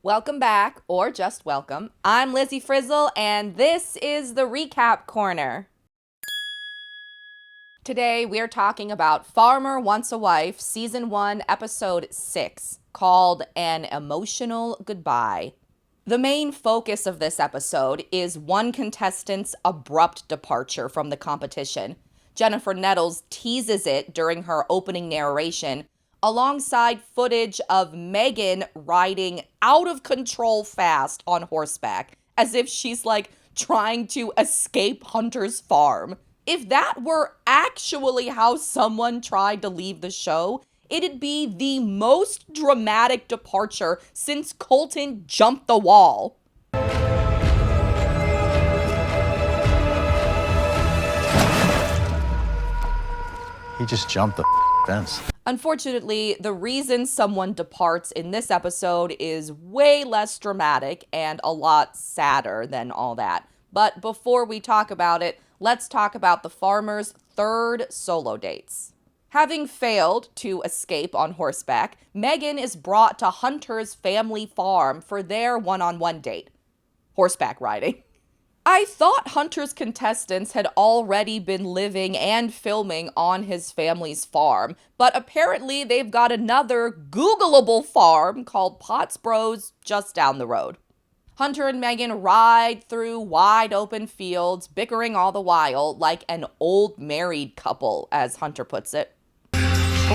Welcome back, or just welcome. I'm Lizzie Frizzle, and this is the Recap Corner. Today, we're talking about Farmer Wants a Wife, Season 1, Episode 6, called An Emotional Goodbye. The main focus of this episode is one contestant's abrupt departure from the competition. Jennifer Nettles teases it during her opening narration, alongside footage of Megan riding out of control fast on horseback, as if she's trying to escape Hunter's farm. If that were actually how someone tried to leave the show, it'd be the most dramatic departure since Colton jumped the wall. He just jumped the fence. Unfortunately, the reason someone departs in this episode is way less dramatic and a lot sadder than all that. But before we talk about it, let's talk about the farmer's third solo dates. Having failed to escape on horseback, Megan is brought to Hunter's family farm for their one-on-one date. Horseback riding. I thought Hunter's contestants had already been living and filming on his family's farm, but apparently they've got another Googleable farm called Pottsbros just down the road. Hunter and Megan ride through wide open fields, bickering all the while like an old married couple, as Hunter puts it. Pull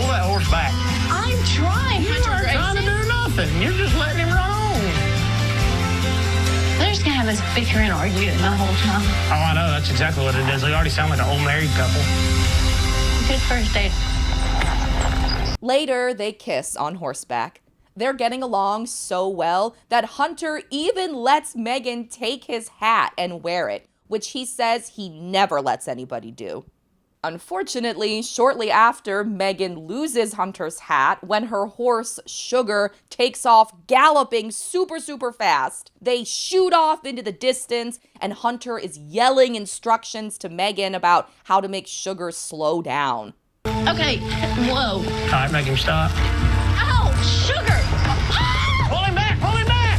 that horse back. I'm trying. You aren't trying to do nothing. You're just letting him run on. They're just gonna have this bickering argument the whole time. Oh, I know. That's exactly what it is. They already sound like an old married couple. Good first date. Later, they kiss on horseback. They're getting along so well that Hunter even lets Megan take his hat and wear it, which he says he never lets anybody do. Unfortunately, shortly after, Megan loses Hunter's hat when her horse, Sugar, takes off galloping super fast. They shoot off into the distance, and Hunter is yelling instructions to Megan about how to make Sugar slow down. Okay, whoa. All right, make him stop. Ow, Sugar! Pull him back! Pull him back!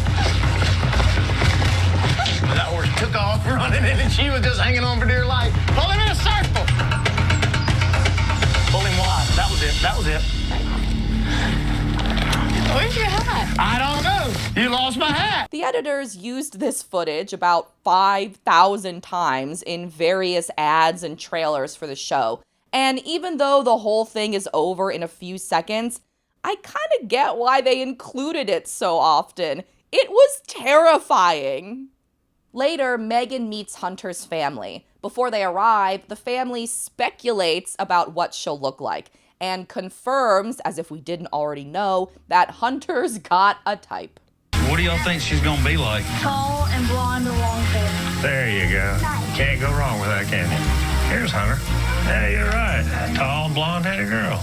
That horse took off running, and she was just hanging on for dear life. Pull him in a circle! Pull him wide. That was it. That was it. Where's your hat? I don't know. You lost my hat. The editors used this footage about 5,000 times in various ads and trailers for the show. And even though the whole thing is over in a few seconds, I kind of get why they included it so often. It was terrifying. Later, Megan meets Hunter's family. Before they arrive, the family speculates about what she'll look like and confirms, as if we didn't already know, that Hunter's got a type. What do y'all think she's gonna be like? Tall and blonde and long hair. There you go. Can't go wrong with that, can you? Here's Hunter. Yeah, you're right. A tall, blonde-headed girl.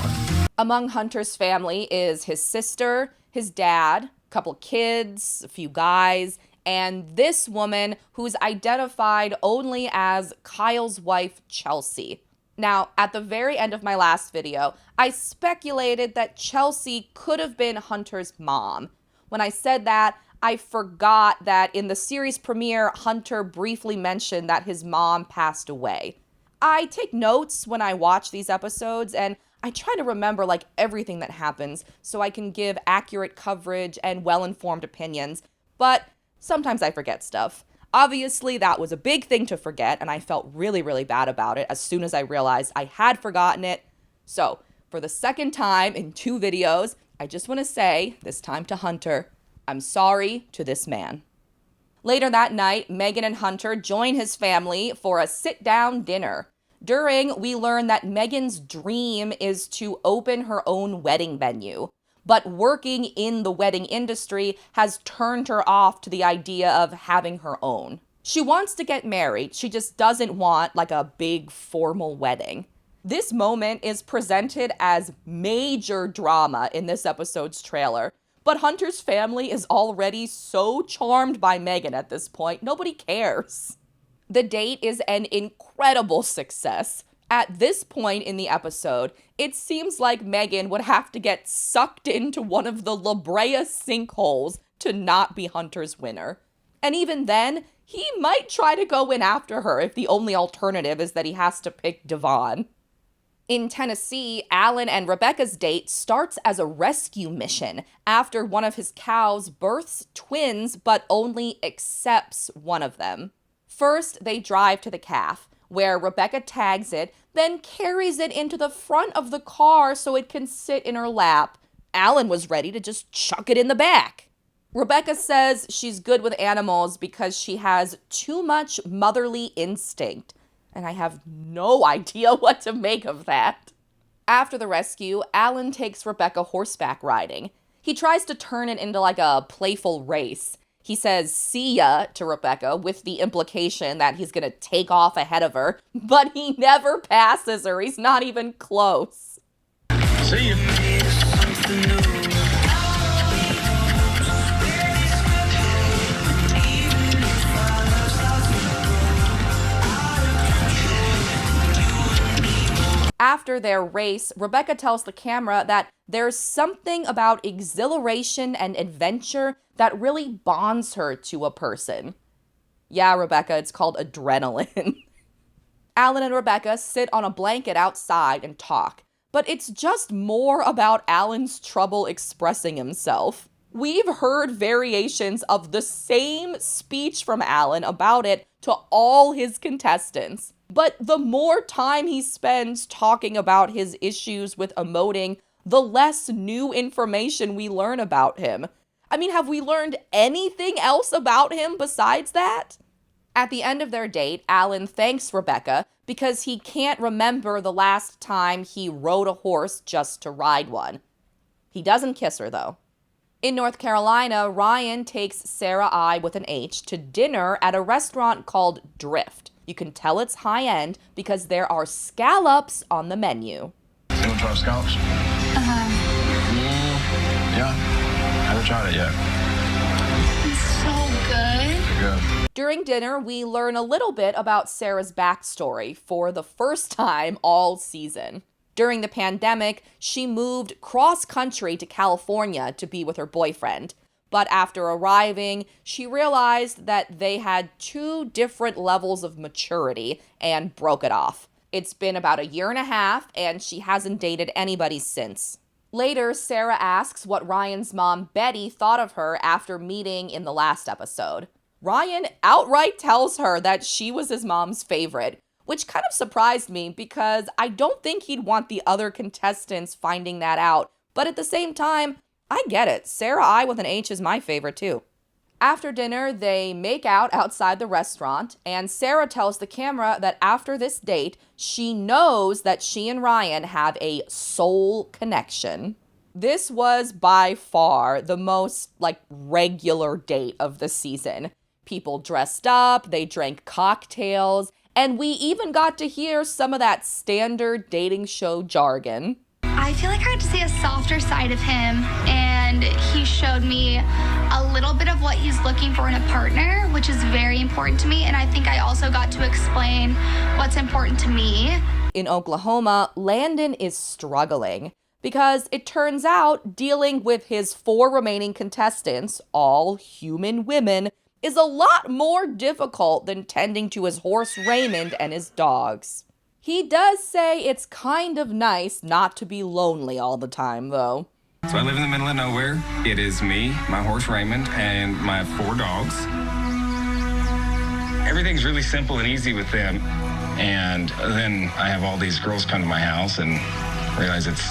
Among Hunter's family is his sister, his dad, a couple kids, a few guys, and this woman who's identified only as Kyle's wife, Chelsea. Now, at the very end of my last video, I speculated that Chelsea could have been Hunter's mom. When I said that, I forgot that in the series premiere, Hunter briefly mentioned that his mom passed away. I take notes when I watch these episodes, and I try to remember everything that happens so I can give accurate coverage and well-informed opinions, but sometimes I forget stuff. Obviously, that was a big thing to forget, and I felt really bad about it as soon as I realized I had forgotten it. So, for the second time in 2 videos, I just want to say, this time to Hunter, I'm sorry to this man. Later that night, Megan and Hunter join his family for a sit-down dinner. During, we learn that Megan's dream is to open her own wedding venue. But working in the wedding industry has turned her off to the idea of having her own. She wants to get married, she just doesn't want a big formal wedding. This moment is presented as major drama in this episode's trailer, but Hunter's family is already so charmed by Megan at this point, nobody cares. The date is an incredible success. At this point in the episode, it seems like Megan would have to get sucked into one of the La Brea sinkholes to not be Hunter's winner. And even then, he might try to go in after her if the only alternative is that he has to pick Devon. In Tennessee, Alan and Rebecca's date starts as a rescue mission after one of his cows births twins but only accepts one of them. First, they drive to the calf, where Rebecca tags it, then carries it into the front of the car so it can sit in her lap. Alan was ready to just chuck it in the back. Rebecca says she's good with animals because she has too much motherly instinct. And I have no idea what to make of that. After the rescue, Alan takes Rebecca horseback riding. He tries to turn it into like a playful race. He says, "See ya," to Rebecca, with the implication that he's gonna take off ahead of her, but he never passes her. He's not even close. See you. After their race, Rebecca tells the camera that there's something about exhilaration and adventure that really bonds her to a person. Yeah, Rebecca, it's called adrenaline. Alan and Rebecca sit on a blanket outside and talk, but it's just more about Alan's trouble expressing himself. We've heard variations of the same speech from Alan about it to all his contestants. But the more time he spends talking about his issues with emoting, the less new information we learn about him. I mean, have we learned anything else about him besides that? At the end of their date, Alan thanks Rebecca because he can't remember the last time he rode a horse just to ride one. He doesn't kiss her, though. In North Carolina, Ryan takes Sarah I with an H to dinner at a restaurant called Drift. You can tell it's high-end because there are scallops on the menu. You want to try scallops? Yeah. Haven't tried it yet. It's so good. Good. During dinner, we learn a little bit about Sarah's backstory for the first time all season. During the pandemic, she moved cross-country to California to be with her boyfriend. But after arriving, she realized that they had two different levels of maturity and broke it off. It's been about a year and a half, and she hasn't dated anybody since. Later, Sarah asks what Ryan's mom, Betty, thought of her after meeting in the last episode. Ryan outright tells her that she was his mom's favorite, which kind of surprised me because I don't think he'd want the other contestants finding that out. But at the same time, I get it. Sarah I with an H is my favorite too. After dinner, they make out outside the restaurant, and Sarah tells the camera that after this date, she knows that she and Ryan have a soul connection. This was by far the most, regular date of the season. People dressed up, they drank cocktails, and we even got to hear some of that standard dating show jargon. I feel like I got to see a softer side of him, and he showed me a little bit of what he's looking for in a partner, which is very important to me, and I think I also got to explain what's important to me. In Oklahoma, Landon is struggling because it turns out dealing with his 4 remaining contestants, all human women, is a lot more difficult than tending to his horse Raymond and his dogs. He does say it's kind of nice not to be lonely all the time, though. So I live in the middle of nowhere. It is me, my horse Raymond, and my 4 dogs. Everything's really simple and easy with them. And then I have all these girls come to my house and realize it's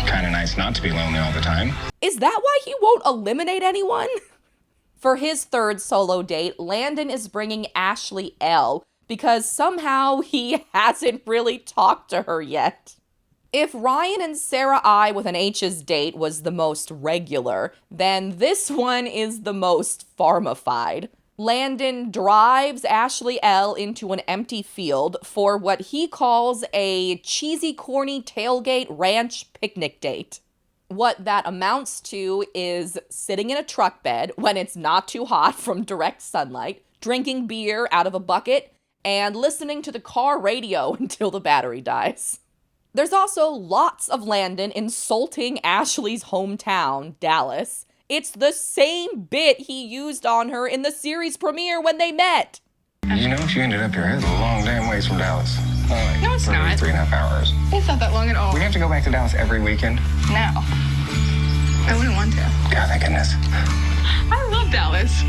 kind of nice not to be lonely all the time. Is that why he won't eliminate anyone? For his 3rd solo date, Landon is bringing Ashley L., because somehow he hasn't really talked to her yet. If Ryan and Sarah I with an H's date was the most regular, then this one is the most farmified. Landon drives Ashley L. into an empty field for what he calls a cheesy, corny tailgate ranch picnic date. What that amounts to is sitting in a truck bed when it's not too hot from direct sunlight, drinking beer out of a bucket, and listening to the car radio until the battery dies. There's also lots of Landon insulting Ashley's hometown, Dallas. It's the same bit he used on her in the series premiere when they met. You know, she ended up here. It's a long damn ways from Dallas. No, it's not. 3.5 hours. It's not that long at all. We have to go back to Dallas every weekend. No. I wouldn't want to. God, thank goodness. I love Dallas.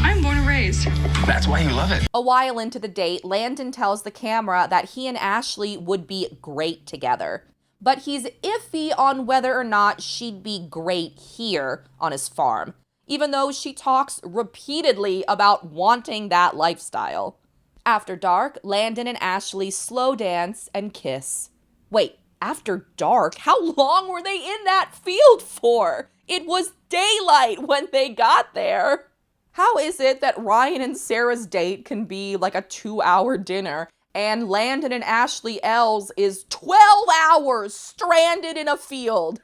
I'm born and raised. That's why you love it. A while into the date, Landon tells the camera that he and Ashley would be great together. But he's iffy on whether or not she'd be great here on his farm, even though she talks repeatedly about wanting that lifestyle. After dark, Landon and Ashley slow dance and kiss. Wait, after dark? How long were they in that field for? It was daylight when they got there. How is it that Ryan and Sarah's date can be like a 2-hour dinner and Landon and Ashley L's is 12 hours stranded in a field?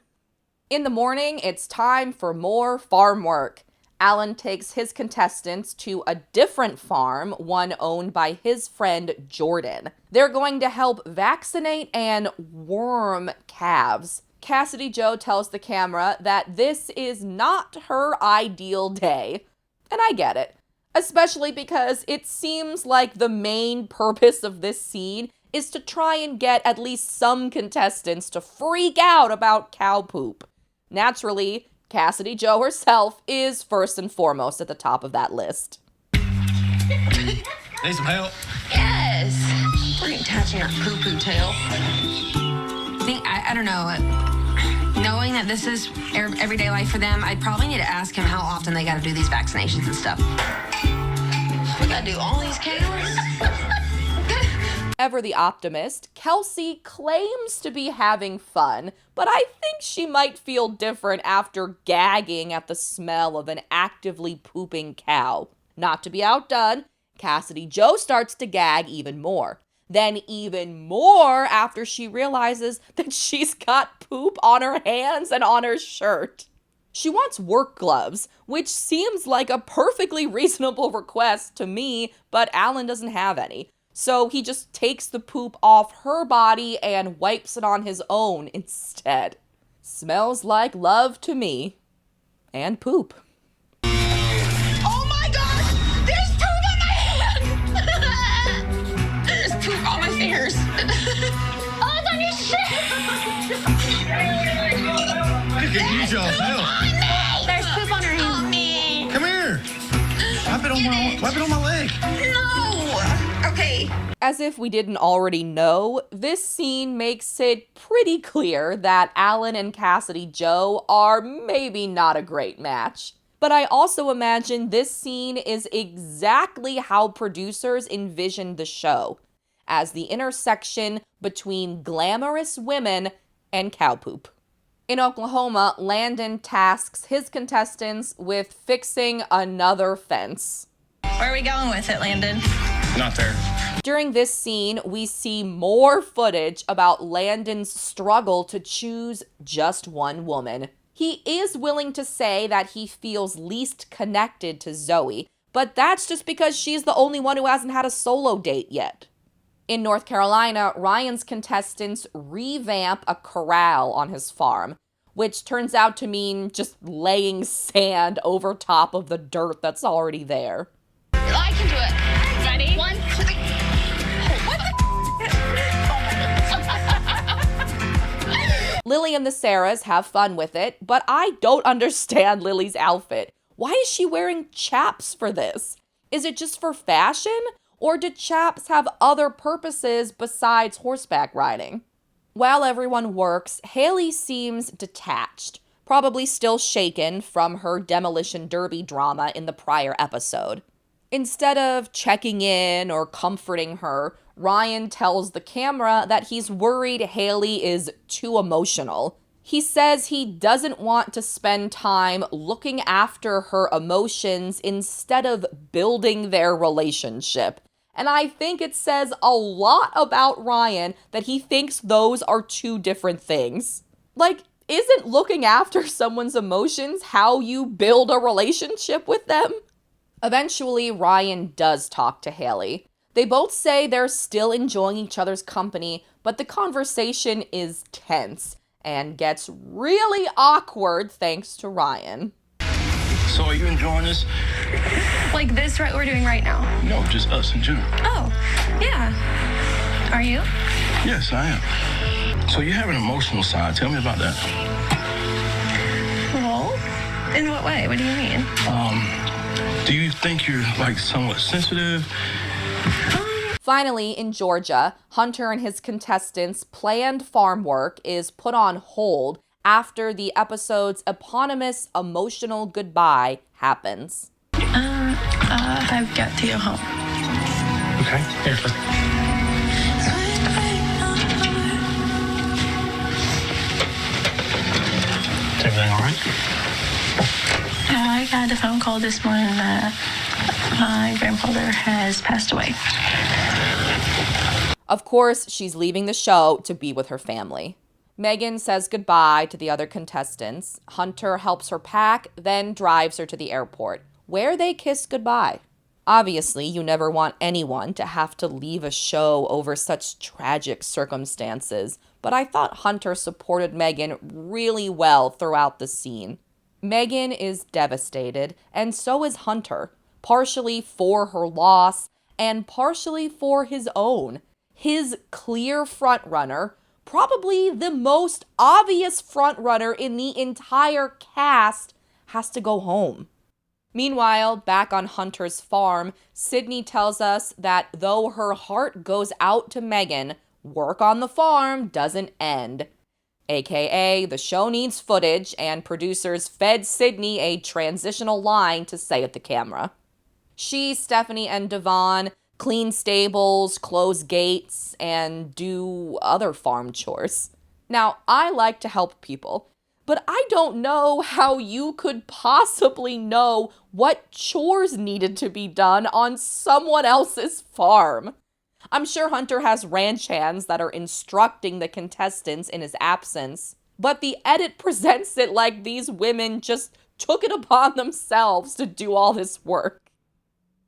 In the morning, it's time for more farm work. Alan takes his contestants to a different farm, one owned by his friend Jordan. They're going to help vaccinate and worm calves. Cassidy Joe tells the camera that this is not her ideal day. And I get it, especially because it seems like the main purpose of this scene is to try and get at least some contestants to freak out about cow poop. Naturally, Cassidy Joe herself is first and foremost at the top of that list. Need some help? Yes. Pretty touching her poo-poo tail. I don't know. Knowing that this is everyday life for them, I'd probably need to ask him how often they got to do these vaccinations and stuff. We got to do all these cows? Ever the optimist, Kelsey claims to be having fun, but I think she might feel different after gagging at the smell of an actively pooping cow. Not to be outdone, Cassidy Joe starts to gag even more. Then even more after she realizes that she's got poop on her hands and on her shirt. She wants work gloves, which seems like a perfectly reasonable request to me, but Alan doesn't have any. So he just takes the poop off her body and wipes it on his own instead. Smells like love to me. And poop. Oh my gosh! There's poop on my hand! There's poop on my fingers. Oh, it's on your shirt! You can use y'all's help. There's poop on her hand. Oh, me. Come here. Wipe it on my leg. No! Okay. As if we didn't already know, this scene makes it pretty clear that Alan and Cassidy Joe are maybe not a great match. But I also imagine this scene is exactly how producers envisioned the show, as the intersection between glamorous women and cow poop. In Oklahoma, Landon tasks his contestants with fixing another fence. Where are we going with it, Landon? Not there. During this scene, we see more footage about Landon's struggle to choose just one woman. He is willing to say that he feels least connected to Zoe, but that's just because she's the only one who hasn't had a solo date yet. In North Carolina, Ryan's contestants revamp a corral on his farm, which turns out to mean just laying sand over top of the dirt that's already there. I can do it. Ready? 1, 2, 3. Lily and the Sarahs have fun with it, but I don't understand Lily's outfit. Why is she wearing chaps for this? Is it just for fashion? Or do chaps have other purposes besides horseback riding? While everyone works, Haley seems detached, probably still shaken from her demolition derby drama in the prior episode. Instead of checking in or comforting her, Ryan tells the camera that he's worried Haley is too emotional. He says he doesn't want to spend time looking after her emotions instead of building their relationship. And I think it says a lot about Ryan that he thinks those are two different things. Like, isn't looking after someone's emotions how you build a relationship with them? Eventually, Ryan does talk to Haley. They both say they're still enjoying each other's company, but the conversation is tense and gets really awkward thanks to Ryan. So are you enjoying this? Like this, right? We're doing right now. No, just us in general. Oh, yeah. Are you? Yes, I am. So you have an emotional side. Tell me about that. Well, in what way? What do you mean? Do you think you're like somewhat sensitive? Finally, in Georgia, Hunter and his contestants' planned farm work is put on hold after the episode's eponymous emotional goodbye happens. I've got to go home. Okay, here. Is everything all right? I got a phone call this morning that my grandfather has passed away. Of course, she's leaving the show to be with her family. Megan says goodbye to the other contestants. Hunter helps her pack, then drives her to the airport, where they kiss goodbye. Obviously, you never want anyone to have to leave a show over such tragic circumstances, but I thought Hunter supported Megan really well throughout the scene. Megan is devastated, and so is Hunter, partially for her loss and partially for his own. His clear frontrunner, probably the most obvious frontrunner in the entire cast, has to go home. Meanwhile, back on Hunter's farm, Sydney tells us that though her heart goes out to Megan, work on the farm doesn't end. AKA, the show needs footage, and producers fed Sydney a transitional line to say at the camera. She, Stephanie, and Devon clean stables, close gates, and do other farm chores. Now, I like to help people, but I don't know how you could possibly know what chores needed to be done on someone else's farm. I'm sure Hunter has ranch hands that are instructing the contestants in his absence, but the edit presents it like these women just took it upon themselves to do all this work.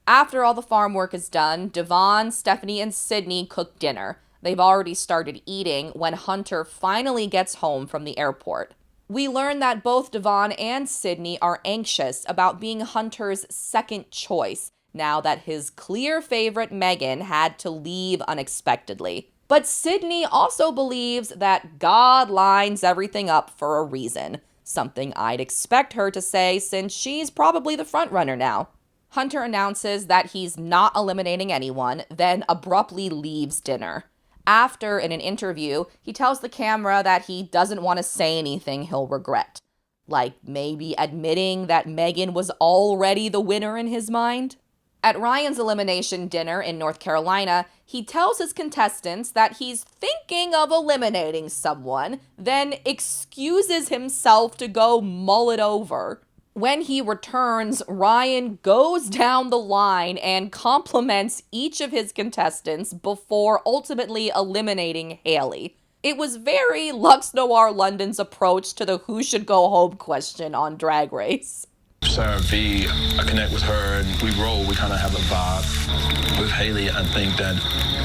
After all the farm work is done, Devon, Stephanie, and Sydney cook dinner. They've already started eating when Hunter finally gets home from the airport. We learn that both Devon and Sydney are anxious about being Hunter's second choice, now that his clear favorite Megan had to leave unexpectedly. But Sydney also believes that God lines everything up for a reason, something I'd expect her to say since she's probably the frontrunner now. Hunter announces that he's not eliminating anyone, then abruptly leaves dinner. After, in an interview, he tells the camera that he doesn't want to say anything he'll regret. Like maybe admitting that Megan was already the winner in his mind? At Ryan's elimination dinner in North Carolina, he tells his contestants that he's thinking of eliminating someone, then excuses himself to go mull it over. When he returns, Ryan goes down the line and compliments each of his contestants before ultimately eliminating Haley. It was very Lux Noir London's approach to the who should go home question on Drag Race. Sarah V, I connect with her and we roll. We kind of have a vibe. With Haley, I think that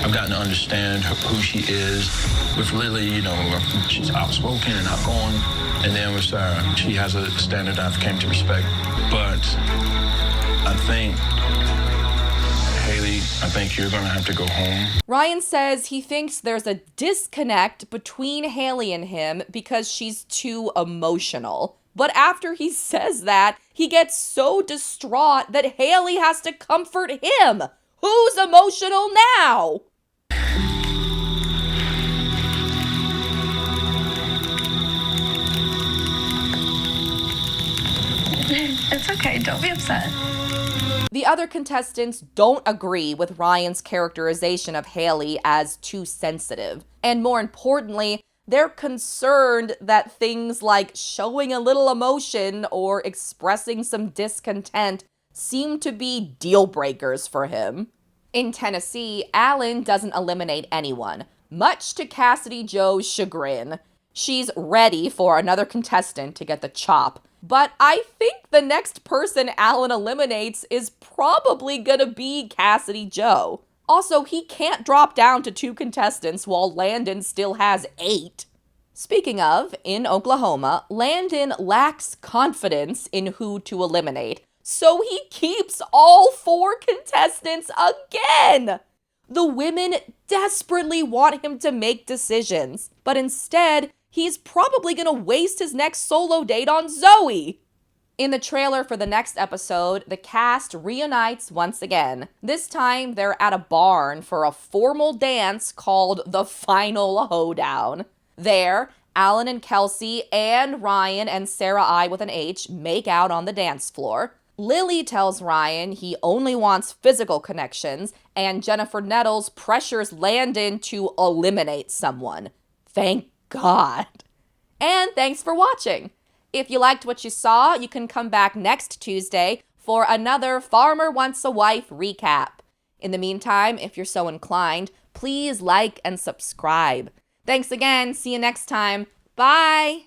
I've gotten to understand who she is. With Lily, you know, she's outspoken and outgoing. And then with Sarah, she has a standard I've came to respect. But I think, Haley, I think you're going to have to go home. Ryan says he thinks there's a disconnect between Haley and him because she's too emotional. But after he says that, he gets so distraught that Haley has to comfort him. Who's emotional now? It's okay, don't be upset. The other contestants don't agree with Ryan's characterization of Haley as too sensitive. And more importantly, they're concerned that things like showing a little emotion or expressing some discontent seem to be deal breakers for him. In Tennessee, Alan doesn't eliminate anyone, much to Cassidy Joe's chagrin. She's ready for another contestant to get the chop. But I think the next person Alan eliminates is probably gonna be Cassidy Joe. Also, he can't drop down to 2 contestants while Landon still has 8. Speaking of, in Oklahoma, Landon lacks confidence in who to eliminate, so he keeps all 4 contestants again! The women desperately want him to make decisions, but instead, he's probably gonna waste his next solo date on Zoe! In the trailer for the next episode, the cast reunites once again. This time, they're at a barn for a formal dance called the Final Hoedown. There, Alan and Kelsey and Ryan and Sarah I with an H make out on the dance floor. Lily tells Ryan he only wants physical connections, and Jennifer Nettles pressures Landon to eliminate someone. Thank God. And thanks for watching. If you liked what you saw, you can come back next Tuesday for another Farmer Wants a Wife recap. In the meantime, if you're so inclined, please like and subscribe. Thanks again. See you next time. Bye.